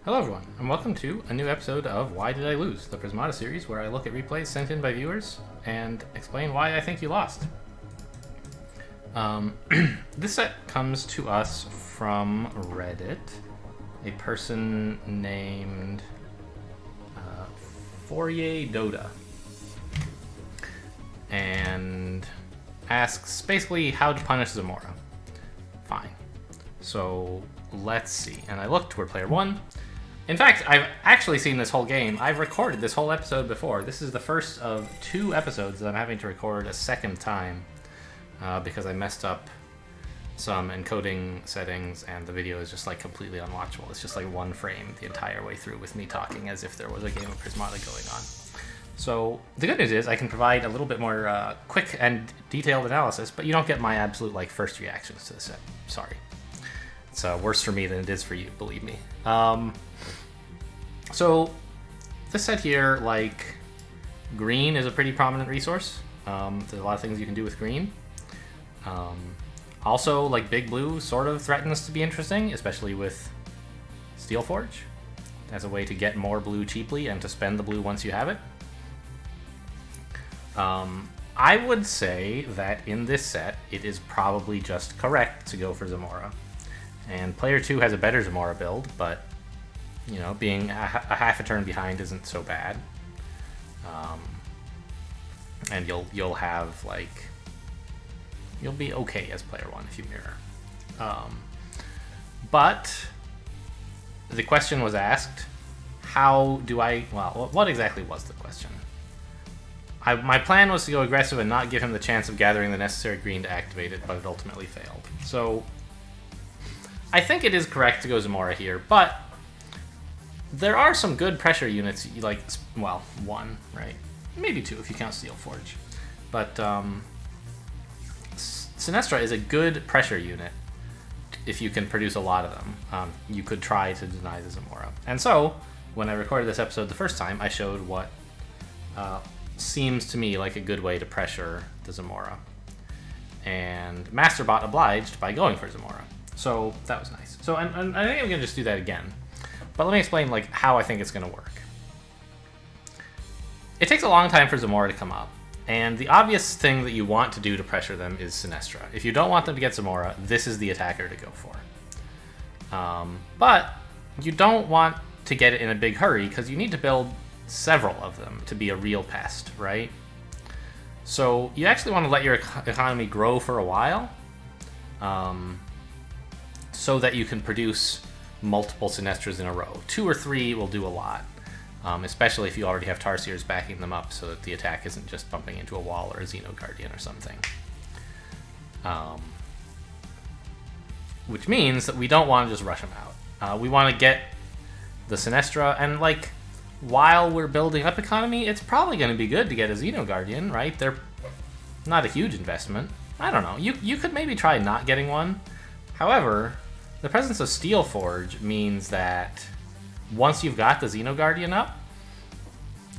Hello everyone, and welcome to a new episode of Why Did I Lose? The Prismata series, where I look at replays sent in by viewers and explain why I think you lost. This set comes to us from Reddit. A person named Fourier Doda. And asks basically how to punish Zamora. Fine. So let's see. And I looked toward player 1. In fact, I've actually seen this whole game. I've recorded this whole episode before. This is the first of 2 episodes that I'm having to record a second time because I messed up some encoding settings and the video is just like completely unwatchable. It's just like one frame the entire way through with me talking as if there was a game of Prismata going on. So the good news is I can provide a little bit more quick and detailed analysis, but you don't get my absolute like first reactions to the set. Sorry. It's worse for me than it is for you, believe me. So this set here, like, green is a pretty prominent resource. There's a lot of things you can do with green. Also, like, big blue sort of threatens to be interesting, especially with Steelforge, as a way to get more blue cheaply and to spend the blue once you have it. I would say that in this set, it is probably just correct to go for Zamora. And player 2 has a better Zamora build, but, you know, being a half a turn behind isn't so bad. And you'll have, like, you'll be okay as player 1 if you mirror. But the question was asked, how do I, well, what exactly was the question? My plan was to go aggressive and not give him the chance of gathering the necessary green to activate it, but it ultimately failed. So I think it is correct to go Zamora here, but there are some good pressure units, like, well, 1, right? Maybe 2 if you count Steelforge. But Sinestra is a good pressure unit if you can produce a lot of them. You could try to deny the Zamora. And so, when I recorded this episode the first time, I showed what seems to me like a good way to pressure the Zamora. And Masterbot obliged by going for Zamora. So that was nice. So and I think I'm gonna just do that again. But let me explain like how I think it's gonna work. It takes a long time for Zamora to come up, and the obvious thing that you want to do to pressure them is Sinestra. If you don't want them to get Zamora, this is the attacker to go for. But you don't want to get it in a big hurry because you need to build several of them to be a real pest, right? So you actually want to let your economy grow for a while. So that you can produce multiple Sinestras in a row. 2 or 3 will do a lot, especially if you already have Tarsiers backing them up so that the attack isn't just bumping into a wall or a Xeno Guardian or something. Which means that we don't want to just rush them out. We want to get the Sinestra, and like, while we're building up economy, it's probably going to be good to get a Xeno Guardian, right? They're not a huge investment. I don't know. You could maybe try not getting one. However, the presence of Steelforge means that once you've got the Xeno Guardian up,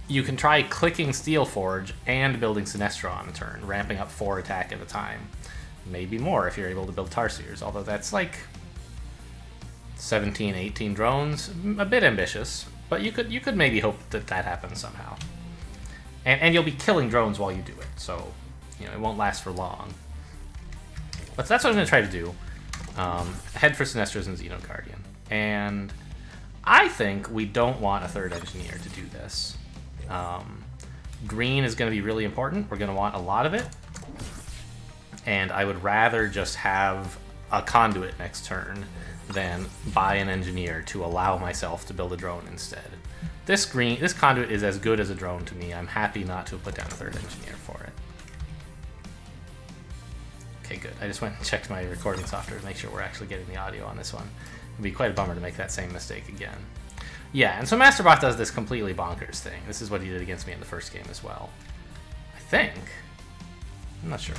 you can try clicking Steelforge and building Sinestra on a turn, ramping up 4 attack at a time. Maybe more if you're able to build Tarsiers, although that's like 17, 18 drones, a bit ambitious, but you could maybe hope that that happens somehow. And you'll be killing drones while you do it, so you know it won't last for long. But that's what I'm going to try to do. Head for Sinestras and Xeno Guardian. And I think we don't want a 3rd engineer to do this. Green is going to be really important. We're going to want a lot of it. And I would rather just have a conduit next turn than buy an engineer to allow myself to build a drone instead. This conduit is as good as a drone to me. I'm happy not to put down a 3rd engineer for it. Okay, good. I just went and checked my recording software to make sure we're actually getting the audio on this one. It'd be quite a bummer to make that same mistake again. Yeah, and so Masterbot does this completely bonkers thing. This is what he did against me in the first game as well. I think. I'm not sure.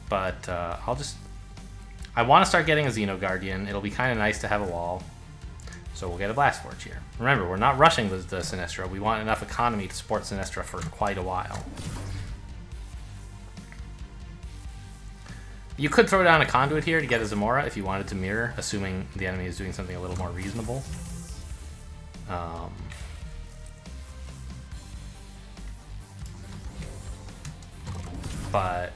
But I want to start getting a Xeno Guardian. It'll be kind of nice to have a wall. So we'll get a Blast Forge here. Remember, we're not rushing the Sinestra. We want enough economy to support Sinestra for quite a while. You could throw down a conduit here to get a Zamora if you wanted to mirror, assuming the enemy is doing something a little more reasonable. But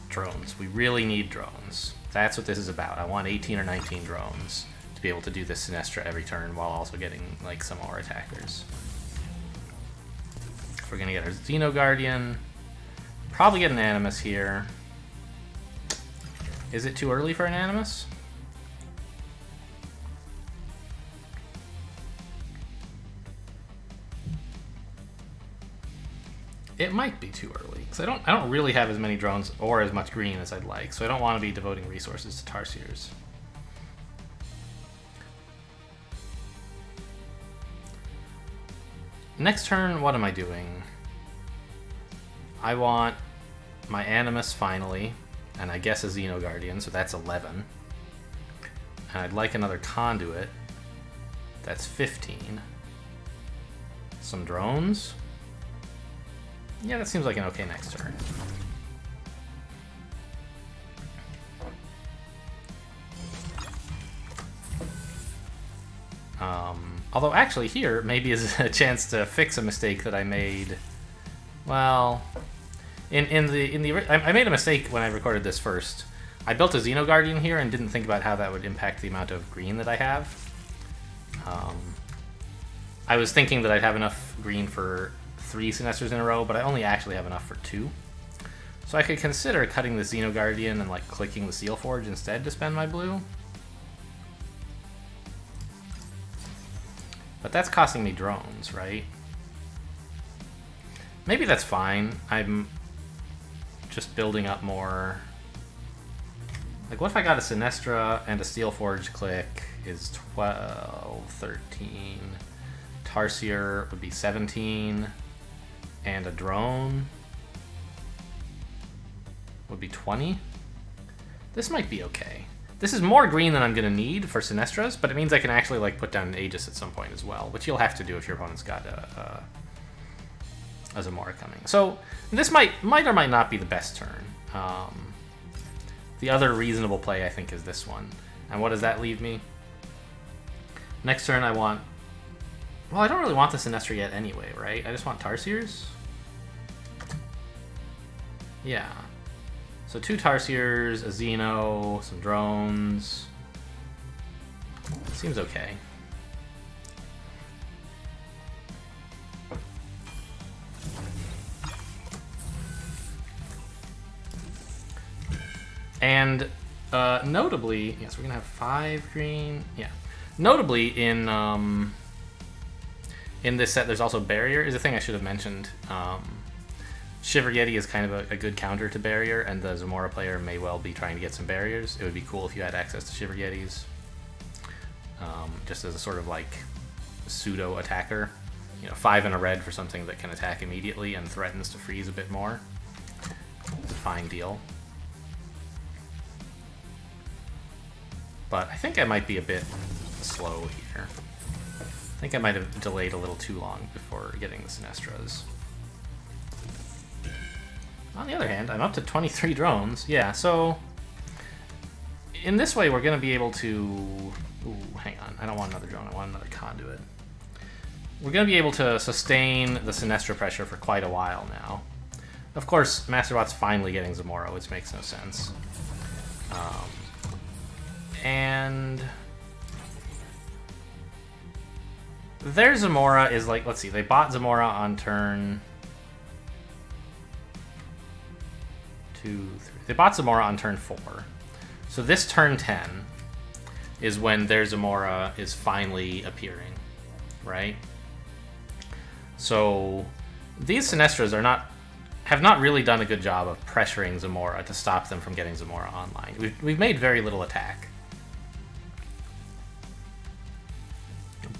drones. We really need drones. That's what this is about. I want 18 or 19 drones to be able to do this Sinestra every turn while also getting like some more attackers. We're gonna get our Xeno Guardian. Probably get an Animus here. Is it too early for an Animus? It might be too early, because I don't really have as many drones or as much green as I'd like, so I don't want to be devoting resources to Tarsiers. Next turn, what am I doing? I want my Animus finally, and I guess a Xeno Guardian, so that's 11. And I'd like another Conduit. That's 15. Some drones. Yeah, that seems like an okay next turn. Although actually here maybe is a chance to fix a mistake that I made. Well, I made a mistake when I recorded this first. I built a Xeno Guardian here and didn't think about how that would impact the amount of green that I have. I was thinking that I'd have enough green for 3 Sinestras in a row, but I only actually have enough for 2. So I could consider cutting the Xeno Guardian and like clicking the Seal Forge instead to spend my blue. But that's costing me drones, right? Maybe that's fine. I'm just building up more. Like, what if I got a Sinestra and a Steel Forge click is 12, 13. Tarsier would be 17. And a drone would be 20. This might be okay. This is more green than I'm going to need for Sinestras, but it means I can actually like put down an Aegis at some point as well, which you'll have to do if your opponent's got a Zamora coming. So this might or might not be the best turn. The other reasonable play, I think, is this one. And what does that leave me? Next turn I want... Well, I don't really want the Sinestra yet anyway, right? I just want Tarsiers? Yeah. So 2 Tarsiers, a Xeno, some drones. Seems okay. And notably, yes, we're gonna have 5 green. Yeah. Notably, in this set, there's also Barrier. Is a thing I should have mentioned. Shiver Yeti is kind of a good counter to Barrier, and the Zamora player may well be trying to get some barriers. It would be cool if you had access to Shiver Yetis, just as a sort of like pseudo attacker. You know, 5 and a red for something that can attack immediately and threatens to freeze a bit more. It's a fine deal. But I think I might be a bit slow here. I think I might have delayed a little too long before getting the Sinestras. On the other hand, I'm up to 23 drones. Yeah, so in this way, we're going to be able to... Ooh, hang on. I don't want another drone. I want another conduit. We're going to be able to sustain the Sinestra pressure for quite a while now. Of course, Masterbot's finally getting Zamora, which makes no sense. And their Zamora is like... Let's see. They bought Zamora on turn... 2, 3. They bought Zamora on turn 4. So this turn 10 is when their Zamora is finally appearing, right? So these Sinestras have not really done a good job of pressuring Zamora to stop them from getting Zamora online. We've made very little attack.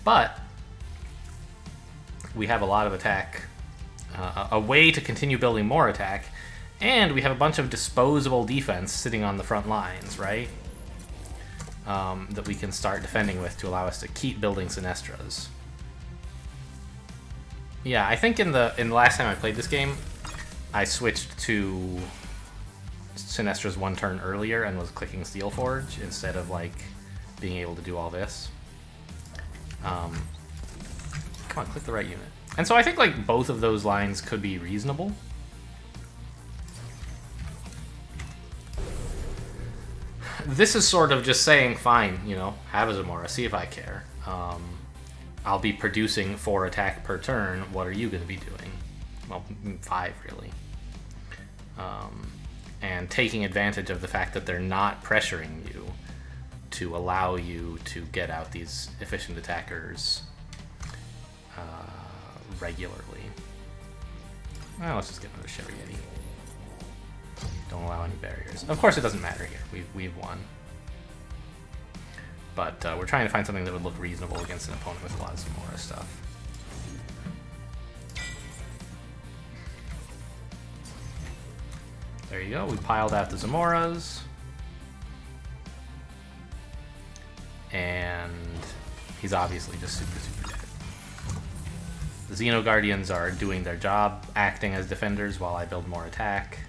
But we have a lot of attack, a way to continue building more attack. And we have a bunch of disposable defense sitting on the front lines, right? That we can start defending with to allow us to keep building Sinestras. Yeah, I think in the last time I played this game, I switched to Sinestra's one turn earlier and was clicking Steel Forge instead of like being able to do all this. Come on, click the right unit. And so I think like both of those lines could be reasonable. This is sort of just saying, fine, you know, have a Zamora, see if I care. I'll be producing 4 attack per turn. What are you going to be doing? Well, 5 really. And taking advantage of the fact that they're not pressuring you to allow you to get out these efficient attackers regularly. Well, let's just get another Chevrier. Don't allow any barriers. Of course, it doesn't matter here. We've won. But we're trying to find something that would look reasonable against an opponent with a lot of Zamora stuff. There you go. We piled out the Zamoras. And he's obviously just super, super dead. The Xeno Guardians are doing their job, acting as defenders while I build more attack.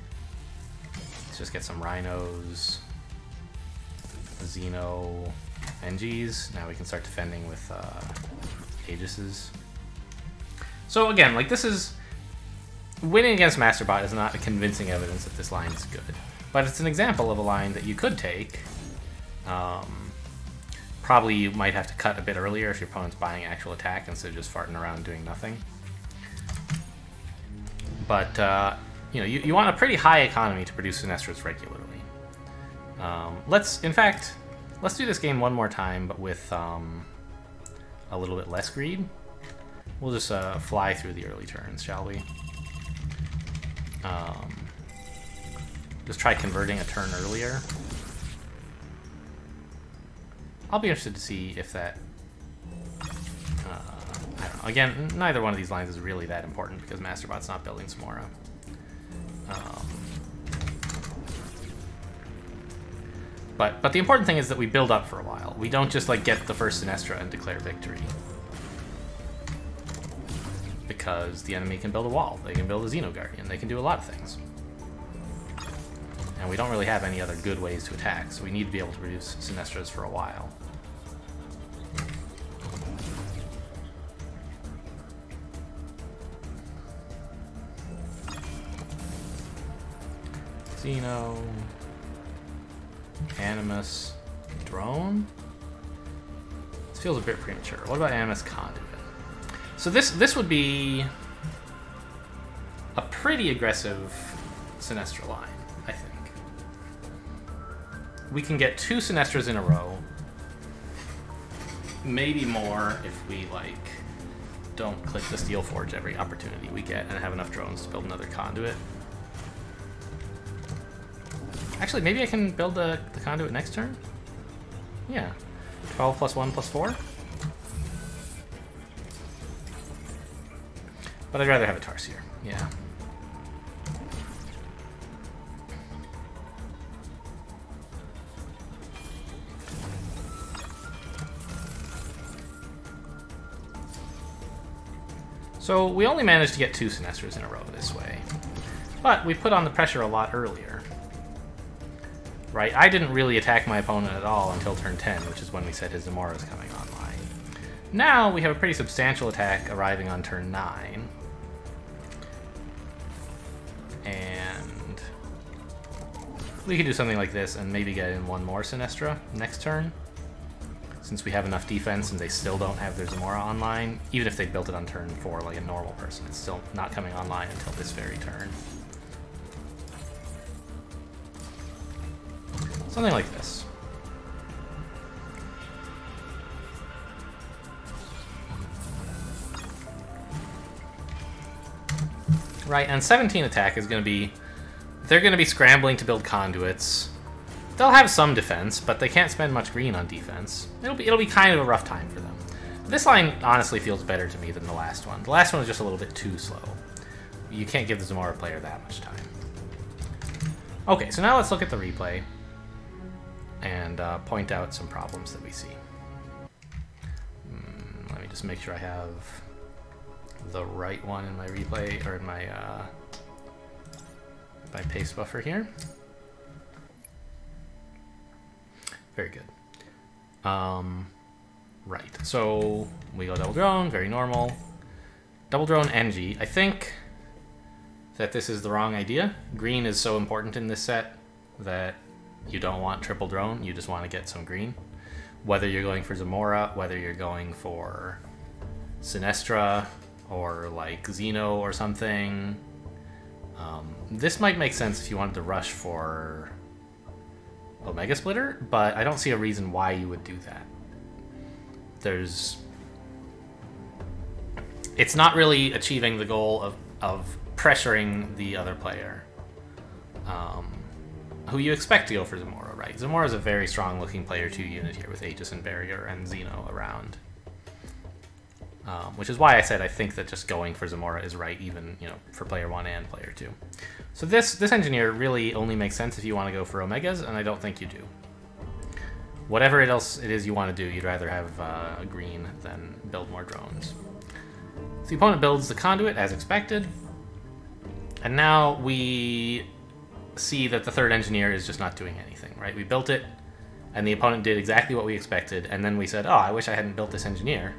Let's just get some Rhinos. Xeno NGs. Now we can start defending with Aegises. So again, like this is... Winning against Masterbot is not a convincing evidence that this line is good. But it's an example of a line that you could take. Probably you might have to cut a bit earlier if your opponent's buying actual attack instead of just farting around doing nothing. But, you know, you want a pretty high economy to produce Sinestras regularly. In fact, let's do this game one more time, but with a little bit less greed. We'll just fly through the early turns, shall we? Just try converting a turn earlier. I'll be interested to see if that... I don't know. Again, neither one of these lines is really that important because Masterbot's not building Zamora. But the important thing is that we build up for a while. We don't just like get the first Sinestra and declare victory. Because the enemy can build a wall, they can build a Xeno Guardian, they can do a lot of things. And we don't really have any other good ways to attack, so we need to be able to produce Sinestras for a while. Xeno... Animus... Drone? This feels a bit premature. What about Animus Conduit? So this would be a pretty aggressive Sinestra line, I think. We can get 2 Sinestras in a row. Maybe more if we, like, don't click the Steel Forge every opportunity we get and have enough drones to build another Conduit. Actually, maybe I can build the Conduit next turn? Yeah. 12 plus 1 plus 4? But I'd rather have a Tarsier, yeah. So we only managed to get 2 Sinestras in a row this way. But we put on the pressure a lot earlier. Right, I didn't really attack my opponent at all until turn 10, which is when we said his Zamora is coming online. Now we have a pretty substantial attack arriving on turn 9. And we could do something like this and maybe get in 1 more Sinestra next turn. Since we have enough defense and they still don't have their Zamora online, even if they built it on turn 4 like a normal person, it's still not coming online until this very turn. Something like this. Right, and 17 attack is going to be... They're going to be scrambling to build conduits. They'll have some defense, but they can't spend much green on defense. It'll be kind of a rough time for them. This line honestly feels better to me than the last one. The last one was just a little bit too slow. You can't give the Zamora player that much time. Okay, so now let's look at the replay and point out some problems that we see. Let me just make sure I have the right one in my replay, or in my paste buffer here. Very good. Right, so we go double drone, very normal. Double drone NG. I think that this is the wrong idea. Green is so important in this set that you don't want triple drone, you just want to get some green. Whether you're going for Zamora, whether you're going for Sinestra, or like Xeno or something. This might make sense if you wanted to rush for Omega Splitter, but I don't see a reason why you would do that. It's not really achieving the goal of pressuring the other player, who you expect to go for Zamora, right? Zamora is a very strong looking player 2 unit here with Aegis and Barrier and Xeno around. Which is why I said I think that just going for Zamora is right, even, you know, for player 1 and player 2. So this engineer really only makes sense if you want to go for Omegas, and I don't think you do. Whatever else it is you want to do, you'd rather have a green than build more drones. So the opponent builds the conduit as expected, and now we see that the third engineer is just not doing anything, right? We built it, and the opponent did exactly what we expected, and then we said, oh, I wish I hadn't built this engineer.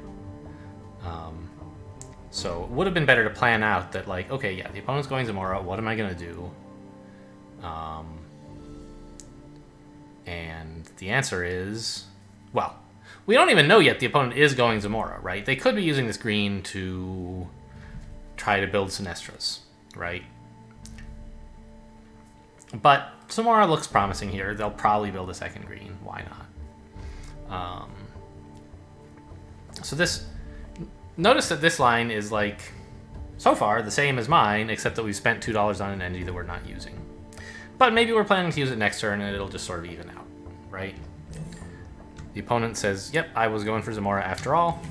So it would have been better to plan out that, like, okay, yeah, the opponent's going Zamora, what am I going to do? And the answer is, well, we don't even know yet the opponent is going Zamora, right? They could be using this green to try to build Sinestras, right? But Zamora looks promising here. They'll probably build a second green. Why not? So this... Notice that this line is, like, so far the same as mine, except that we've spent $2 on an energy that we're not using. But maybe we're planning to use it next turn and it'll just sort of even out, right? The opponent says, yep, I was going for Zamora after all.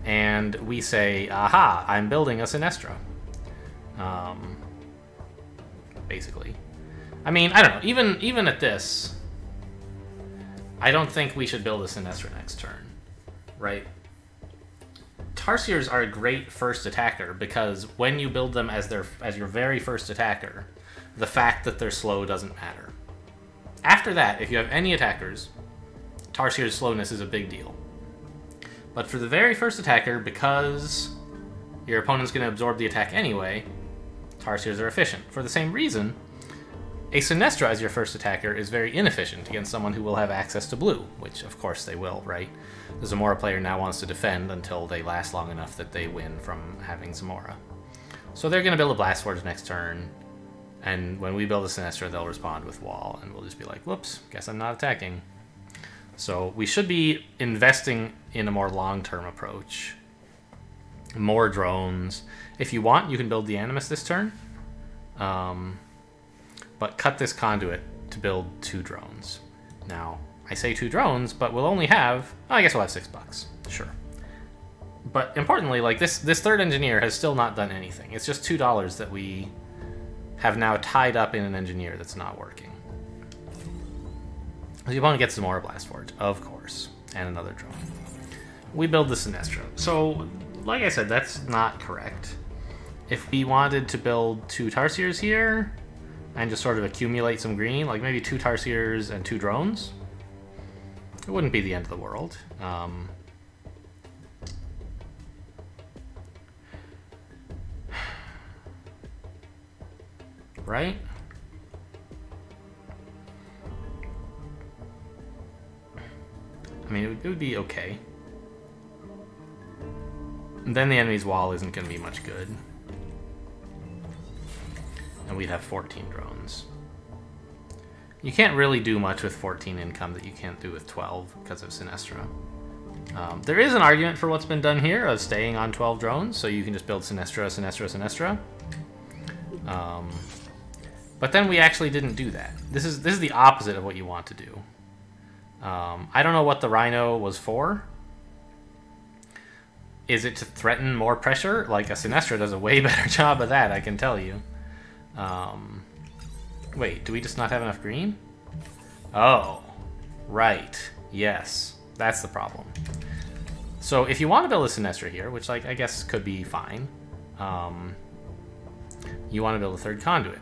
And we say, aha, I'm building a Sinestra. Basically. I mean, I don't know, even at this, I don't think we should build a Sinestra next turn, right? Tarsiers are a great first attacker because when you build them as your very first attacker, the fact that they're slow doesn't matter. After that, if you have any attackers, Tarsier's slowness is a big deal. But for the very first attacker, because your opponent's going to absorb the attack anyway, Tarsiers are efficient. For the same reason, a Sinestra as your first attacker is very inefficient against someone who will have access to blue, which of course they will, right? The Zamora player now wants to defend until they last long enough that they win from having Zamora. So they're going to build a Blast Forge next turn, and when we build a Sinestra, they'll respond with Wall, and we'll just be like, whoops, guess I'm not attacking. So we should be investing in a more long-term approach. More drones. If you want, you can build the Animus this turn. But cut this conduit to build 2 drones. Now, I say 2 drones, but we'll only have... Oh, I guess we'll have $6. Sure. But importantly, like this third engineer has still not done anything. It's just $2 that we have now tied up in an engineer that's not working. The opponent gets some more Blast Forge, of course, and another drone. We build the Sinestra. So, like I said, that's not correct. If we wanted to build 2 Tarsiers here and just sort of accumulate some green, like maybe 2 Tarsiers and 2 drones, it wouldn't be the end of the world. Right? I mean, it would be okay. And then the enemy's wall isn't going to be much good. And we'd have 14 drones. You can't really do much with 14 income that you can't do with 12 because of Sinestra. There is an argument for what's been done here of staying on 12 drones, so you can just build Sinestra, Sinestra, Sinestra. But then we actually didn't do that. This is the opposite of what you want to do. I don't know what the Rhino was for. Is it to threaten more pressure? Like, a Sinestra does a way better job of that, I can tell you. Wait, do we just not have enough green? Oh, right. Yes, that's the problem. So if you want to build a Sinestra here, which, like, I guess could be fine, you want to build a third conduit.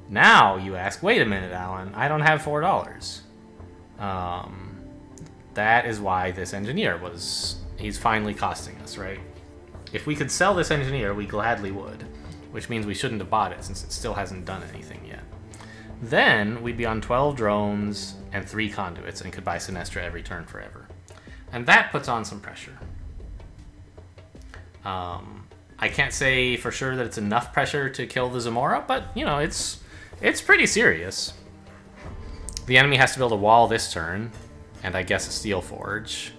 Now you ask, wait a minute, Alan, I don't have $4. That is why this engineer he's finally costing us, right? If we could sell this engineer, we gladly would, which means we shouldn't have bought it since it still hasn't done anything yet. Then we'd be on 12 drones and 3 conduits and could buy Sinestra every turn forever. And that puts on some pressure. I can't say for sure that it's enough pressure to kill the Zamora, but, you know, it's pretty serious. The enemy has to build a wall this turn, and I guess a Steel Forge.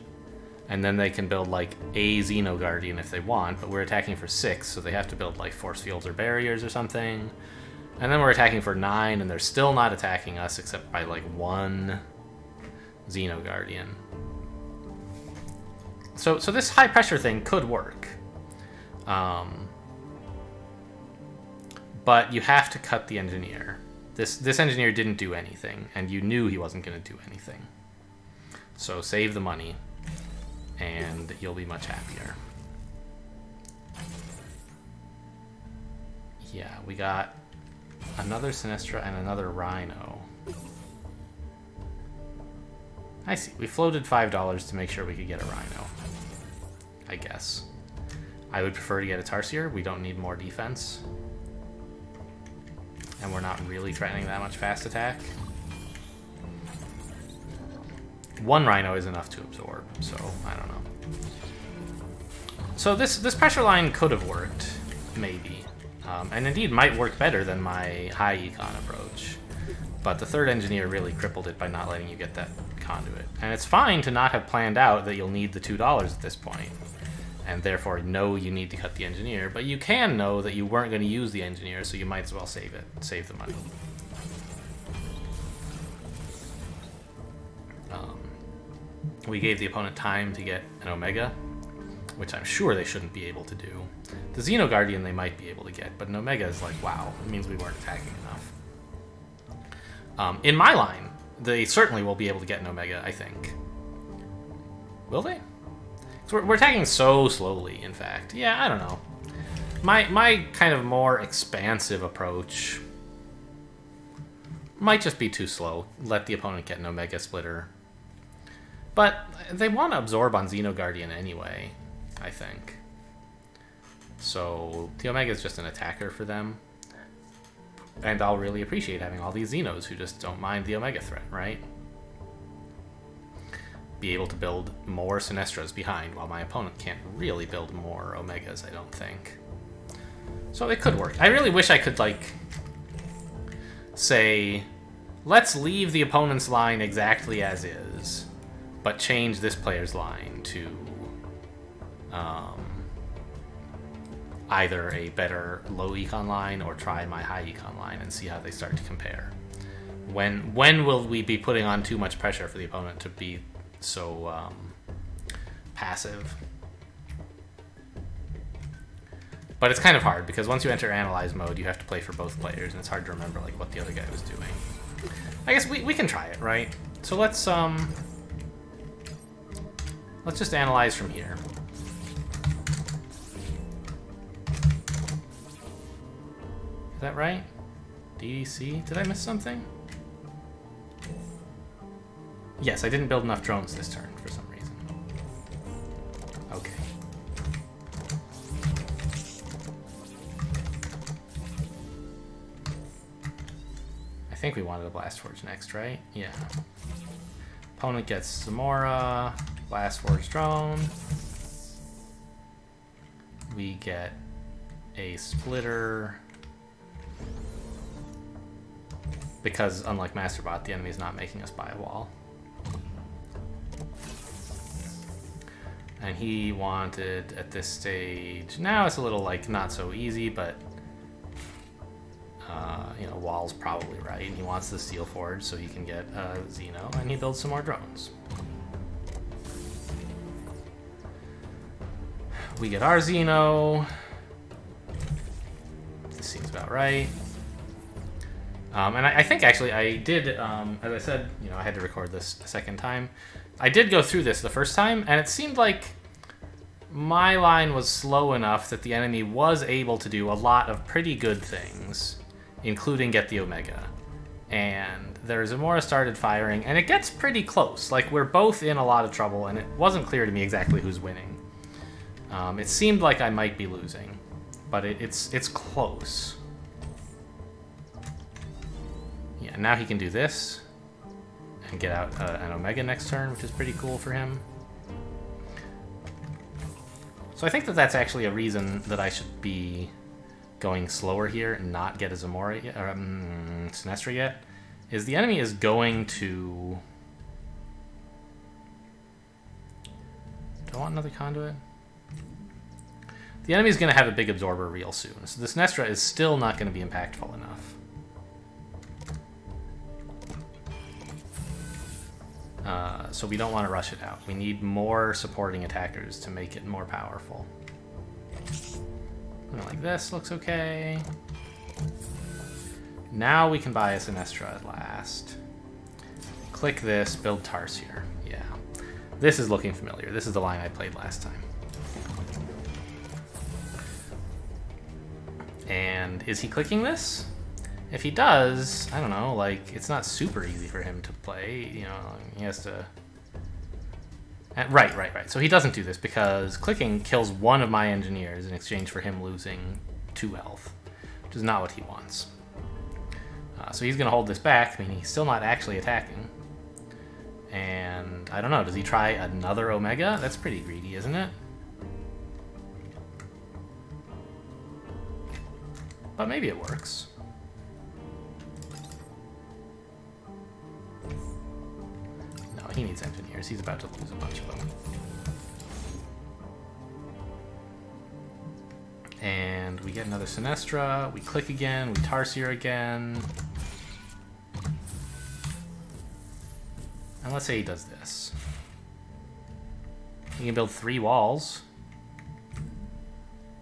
And then they can build, like, a Xeno Guardian if they want, but we're attacking for 6, so they have to build, like, force fields or barriers or something. And then we're attacking for 9, and they're still not attacking us except by, like, 1 Xeno Guardian. So this high-pressure thing could work. But you have to cut the engineer. This engineer didn't do anything, and you knew he wasn't going to do anything. So save the money, and you'll be much happier. Yeah, we got another Sinestra and another Rhino. I see. We floated $5 to make sure we could get a Rhino. I guess. I would prefer to get a Tarsier. We don't need more defense. And we're not really threatening that much fast attack. 1 Rhino is enough to absorb, so I don't know. So this pressure line could have worked, maybe. And indeed might work better than my high econ approach. But the third engineer really crippled it by not letting you get that conduit. And it's fine to not have planned out that you'll need the $2 at this point, and therefore know you need to cut the engineer, but you can know that you weren't going to use the engineer, so you might as well save it, save the money. We gave the opponent time to get an Omega, which I'm sure they shouldn't be able to do. The Xeno Guardian they might be able to get, but an Omega is like, wow, it means we weren't attacking enough. In my line, they certainly will be able to get an Omega, I think. Will they? So we're attacking so slowly, in fact. Yeah, I don't know. My kind of more expansive approach might just be too slow. Let the opponent get an Omega Splitter. But they want to absorb on Xeno Guardian anyway, I think. So the Omega is just an attacker for them. And I'll really appreciate having all these Xenos who just don't mind the Omega threat, right? Be able to build more Sinestras behind while my opponent can't really build more Omegas, I don't think. So it could work. I really wish I could, like, say, let's leave the opponent's line exactly as is, but change this player's line to either a better low econ line or try my high econ line and see how they start to compare. When will we be putting on too much pressure for the opponent to be so passive? But it's kind of hard because once you enter analyze mode, you have to play for both players, and it's hard to remember like what the other guy was doing. I guess we can try it, right? So let's just analyze from here. Is that right? DDC? Did I miss something? Yes, I didn't build enough drones this turn for some reason. Okay. I think we wanted a Blast Forge next, right? Yeah. Opponent gets Zamora, Blast Forge drone. We get a Splitter. Because, unlike Masterbot, the enemy is not making us buy a wall. And he wanted, at this stage... Now it's a little, like, not so easy, but... you know, wall's probably right. He wants the Steel Forge so he can get Xeno, and he builds some more drones. We get our Xeno. This seems about right. And I think, actually, I did, as I said, you know, I had to record this a second time. I did go through this the first time, and it seemed like my line was slow enough that the enemy was able to do a lot of pretty good things, including get the Omega. And their Zamora started firing, and it gets pretty close. Like, we're both in a lot of trouble, and it wasn't clear to me exactly who's winning. It seemed like I might be losing, but it's close. Yeah, now he can do this and get out an Omega next turn, which is pretty cool for him. So I think that that's actually a reason that I should be going slower here and not get a Zamora yet, or Sinestro yet, is the enemy is going to... Do I want another conduit? The enemy is going to have a big absorber real soon, so the Sinestro is still not going to be impactful enough. So we don't want to rush it out. We need more supporting attackers to make it more powerful. Like this looks okay. Now we can buy a Sinestro at last. Click this, build Tarsier. Yeah. This is looking familiar. This is the line I played last time. And is he clicking this? If he does, I don't know, like, it's not super easy for him to play. You know, he has to... Right. So he doesn't do this because clicking kills one of my engineers in exchange for him losing 2 health, which is not what he wants. So he's going to hold this back, meaning he's still not actually attacking. And I don't know, does he try another Omega? That's pretty greedy, isn't it? But maybe it works. No, he needs engineers. He's about to lose a bunch of them. And we get another Sinestro. We click again. We Tarsier again. And let's say he does this. He can build 3 walls.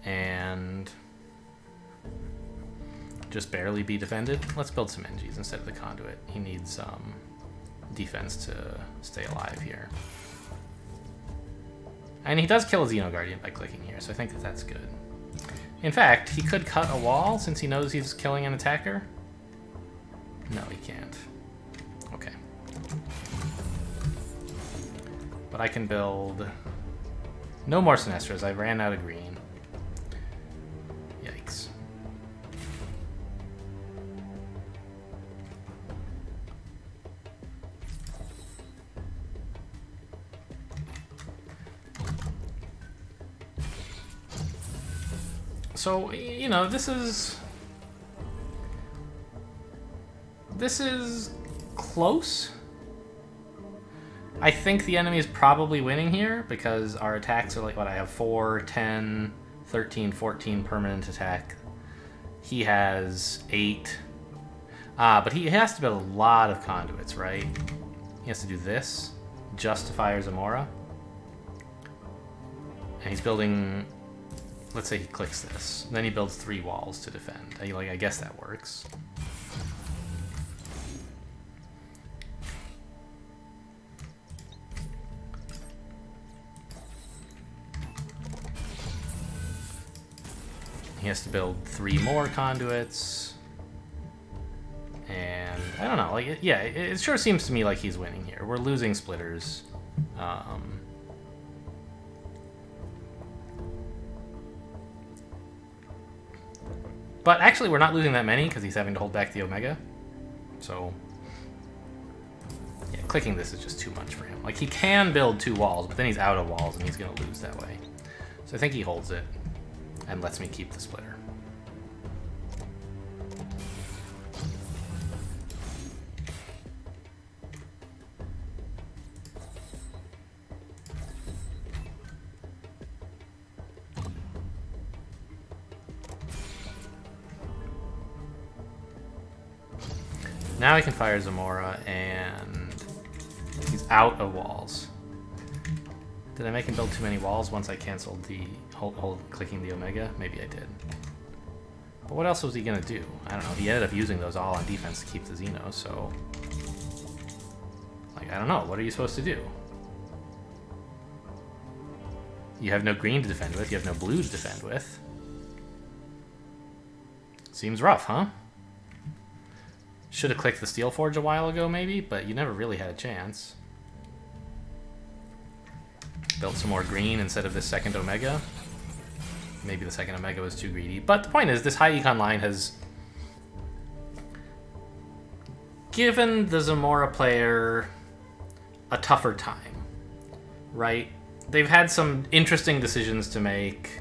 And just barely be defended. Let's build some NGs instead of the conduit. He needs defense to stay alive here. And he does kill a Xeno Guardian by clicking here, so I think that that's good. In fact, he could cut a wall since he knows he's killing an attacker. No, he can't. Okay. But I can build no more Sinestros. I ran out of green. Yikes. So, you know, this is close. I think the enemy is probably winning here because our attacks are like, what, I have 4, 10, 13, 14 permanent attack. He has 8. But he has to build a lot of conduits, right? He has to do this, justify our Zamora. And he's building... Let's say he clicks this. Then he builds 3 walls to defend. I guess that works. He has to build 3 more conduits. And I don't know. Like, yeah, it sure seems to me like he's winning here. We're losing splitters. But actually, we're not losing that many because he's having to hold back the Omega. So, yeah, clicking this is just too much for him. Like, he can build 2 walls, but then he's out of walls and he's going to lose that way. So I think he holds it and lets me keep the splitter. Now I can fire Zamora, and he's out of walls. Did I make him build too many walls once I canceled the clicking the Omega? Maybe I did. But what else was he gonna do? I don't know. He ended up using those all on defense to keep the Xeno, so... Like, I don't know. What are you supposed to do? You have no green to defend with. You have no blue to defend with. Seems rough, huh? Should have clicked the Steel Forge a while ago, maybe, but you never really had a chance. Built some more green instead of this second Omega. Maybe the second Omega was too greedy. But the point is, this high econ line has given the Zamora player a tougher time, right? They've had some interesting decisions to make.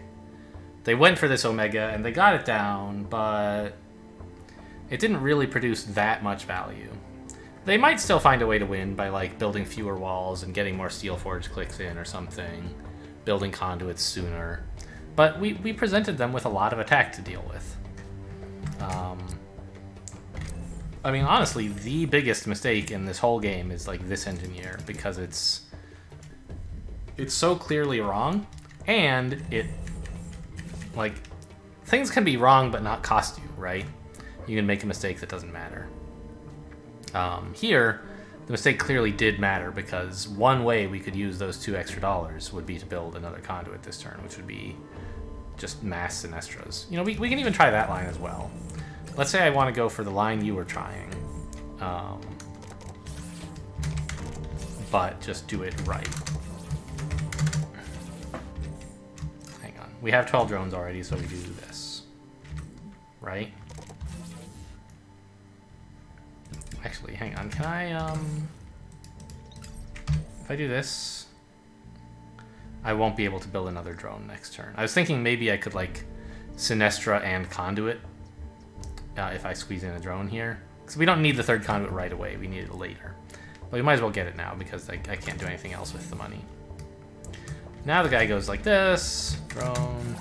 They went for this Omega, and they got it down, but it didn't really produce that much value. They might still find a way to win by, like, building fewer walls and getting more Steel Forge clicks in or something, building conduits sooner. But we presented them with a lot of attack to deal with. I mean, honestly, the biggest mistake in this whole game is, like, this engineer, because it's so clearly wrong, and it, like, things can be wrong but not cost you, right? You can make a mistake that doesn't matter. Here, the mistake clearly did matter, because one way we could use those $2 extra would be to build another conduit this turn, which would be just mass Sinestras. You know, we can even try that line as well. Let's say I want to go for the line you were trying, but just do it right. Hang on. We have 12 drones already, so we do this. Right? Actually, hang on. Can I, if I do this, I won't be able to build another drone next turn. I was thinking maybe I could, like, Sinestra and Conduit if I squeeze in a drone here. Because we don't need the third Conduit right away. We need it later. But we might as well get it now, because I can't do anything else with the money. Now the guy goes like this. Drone.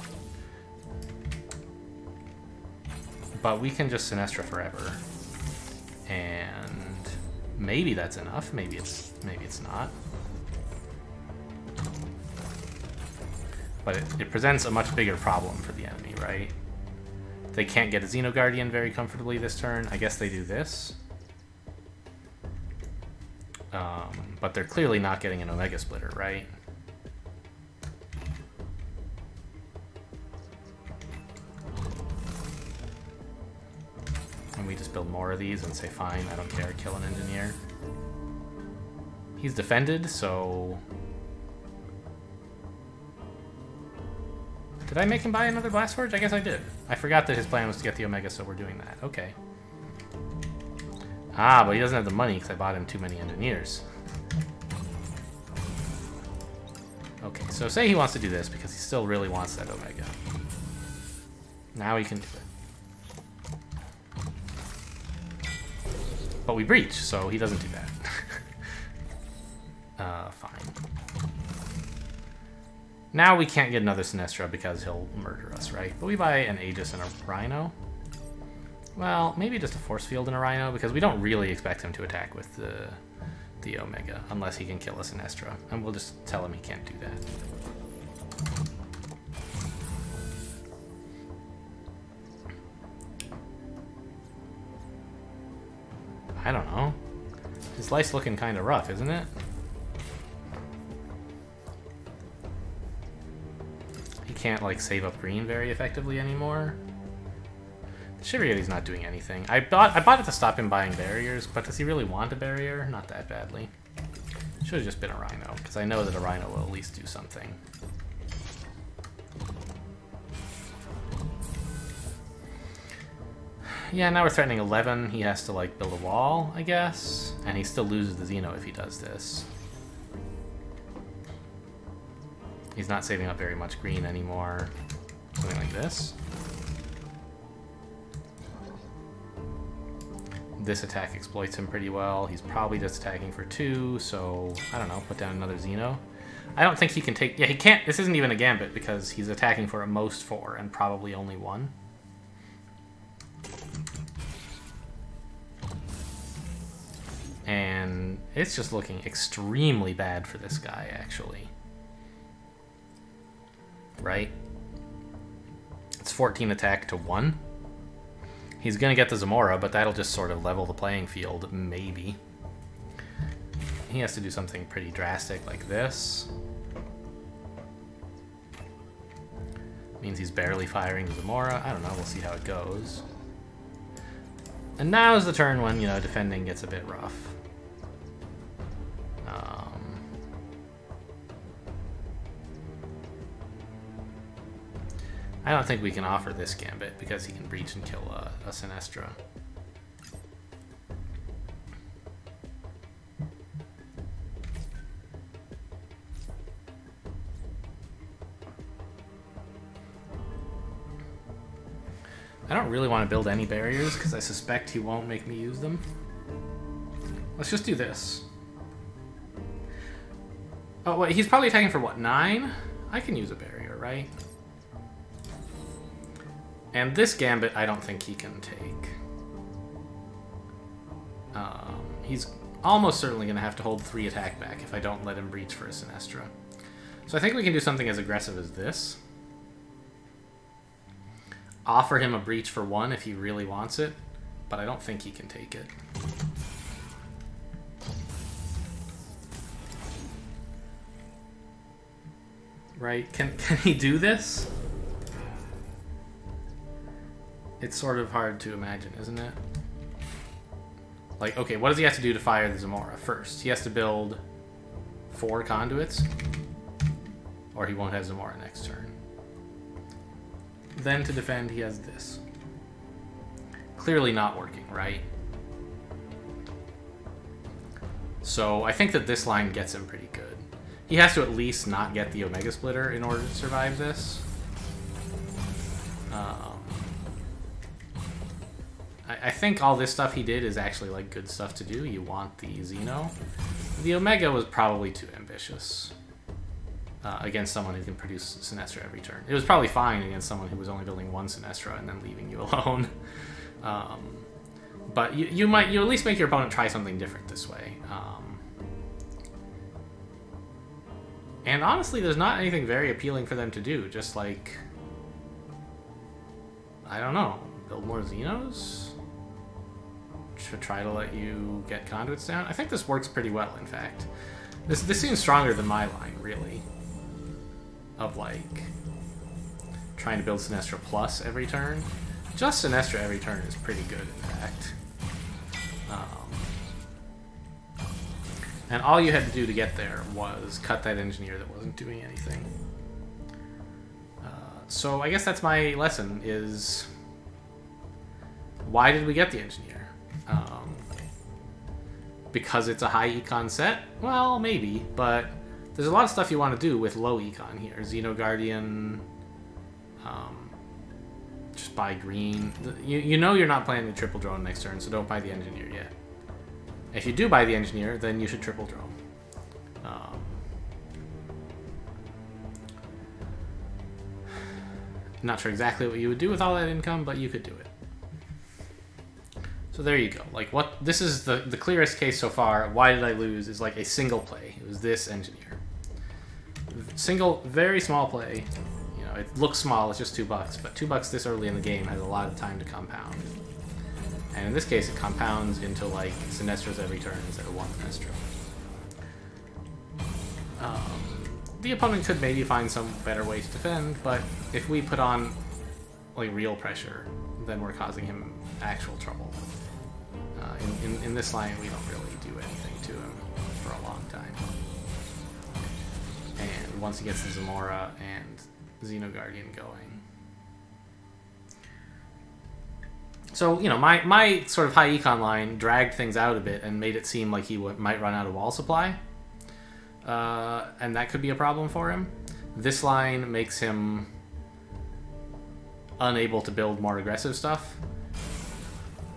But we can just Sinestra forever. And maybe that's enough. Maybe it's not. But it presents a much bigger problem for the enemy, right? They can't get a Xeno Guardian very comfortably this turn. I guess they do this. But they're clearly not getting an Omega Splitter, right? And we just build more of these and say, fine, I don't care, kill an engineer. He's defended, so... Did I make him buy another Blast Forge? I guess I did. I forgot that his plan was to get the Omega, so we're doing that. Okay. Ah, but he doesn't have the money because I bought him too many engineers. Okay, so say he wants to do this because he still really wants that Omega. Now he can do it. But we breach, so he doesn't do that. Fine. Now we can't get another Sinestra because he'll murder us, right? But we buy an Aegis and a Rhino. Well, maybe just a Force Field and a Rhino, because we don't really expect him to attack with the Omega, unless he can kill a Sinestra. And we'll just tell him he can't do that. I don't know. His life's looking kind of rough, isn't it? Can't, like, save up green very effectively anymore. The Shivariti's not doing anything. I bought it to stop him buying barriers, but does he really want a barrier? Not that badly. Should have just been a Rhino, because I know that a Rhino will at least do something. Yeah, now we're threatening 11. He has to, like, build a wall, I guess. And he still loses the Xeno if he does this. He's not saving up very much green anymore. Something like this. This attack exploits him pretty well. He's probably just attacking for 2, so, I don't know, put down another Xeno. I don't think he can take... Yeah, he can't... This isn't even a Gambit, because he's attacking for at most 4, and probably only 1. And it's just looking extremely bad for this guy, actually. Right? It's 14 attack to 1. He's gonna get the Zamora, but that'll just sort of level the playing field, maybe. He has to do something pretty drastic like this. Means he's barely firing the Zamora. I don't know, we'll see how it goes. And now's the turn when, you know, defending gets a bit rough. I don't think we can offer this gambit because he can breach and kill a Sinestro. I don't really want to build any barriers because I suspect he won't make me use them. Let's just do this. Oh, wait, he's probably attacking for what, 9? I can use a barrier, right? And this gambit, I don't think he can take. He's almost certainly going to have to hold 3 attack back if I don't let him breach for a Sinestro. So I think we can do something as aggressive as this. Offer him a breach for 1 if he really wants it, but I don't think he can take it. Right? Can he do this? It's sort of hard to imagine, isn't it? Like, okay, what does he have to do to fire the Zamora first? He has to build 4 conduits, or he won't have Zamora next turn. Then to defend, he has this. Clearly not working, right? So I think that this line gets him pretty good. He has to at least not get the Omega Splitter in order to survive this. I think all this stuff he did is actually like good stuff to do. You want the Xeno. The Omega was probably too ambitious against someone who can produce Sinestro every turn. It was probably fine against someone who was only building 1 Sinestro and then leaving you alone. But you at least make your opponent try something different this way. And honestly, there's not anything very appealing for them to do. Just like, I don't know, build more Xenos? To try to let you get conduits down? I think this works pretty well, in fact. This seems stronger than my line, really. Of, like, trying to build Sinestro plus every turn. Just Sinestro every turn is pretty good, in fact. And all you had to do to get there was cut that engineer that wasn't doing anything. So I guess that's my lesson, is why did we get the engineer? Because it's a high econ set? Well, maybe, but there's a lot of stuff you want to do with low econ here. Xeno Guardian, just buy green. You know you're not planning the triple drone next turn, so don't buy the engineer yet. If you do buy the engineer, then you should triple drone. Not sure exactly what you would do with all that income, but you could do it. So there you go. Like, what this is the clearest case so far. Why did I lose? Is like a single play. It was this engineer. Single, very small play. You know, it looks small. It's just $2, but $2 this early in the game has a lot of time to compound. And in this case, it compounds into like Sinestros every turn instead of 1 Sinestro. The opponent could maybe find some better way to defend, but if we put on like real pressure, then we're causing him actual trouble. In this line, we don't really do anything to him for a long time. And once he gets the Zamora and Xeno Guardian going. So, you know, my sort of high econ line dragged things out a bit and made it seem like he might run out of wall supply. And that could be a problem for him. This line makes him unable to build more aggressive stuff.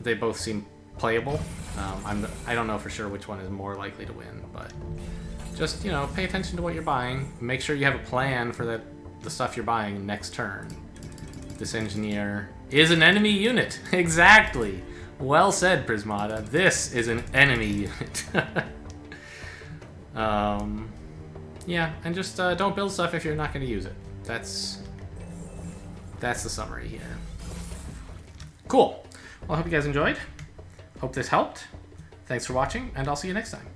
They both seem playable. I don't know for sure which one is more likely to win, but just, you know, pay attention to what you're buying. Make sure you have a plan for the stuff you're buying next turn. This engineer is an enemy unit. Exactly. Well said, Prismata. This is an enemy unit. Yeah, and just don't build stuff if you're not going to use it. That's the summary here. Cool. Well, I hope you guys enjoyed. Hope this helped. Thanks for watching, and I'll see you next time.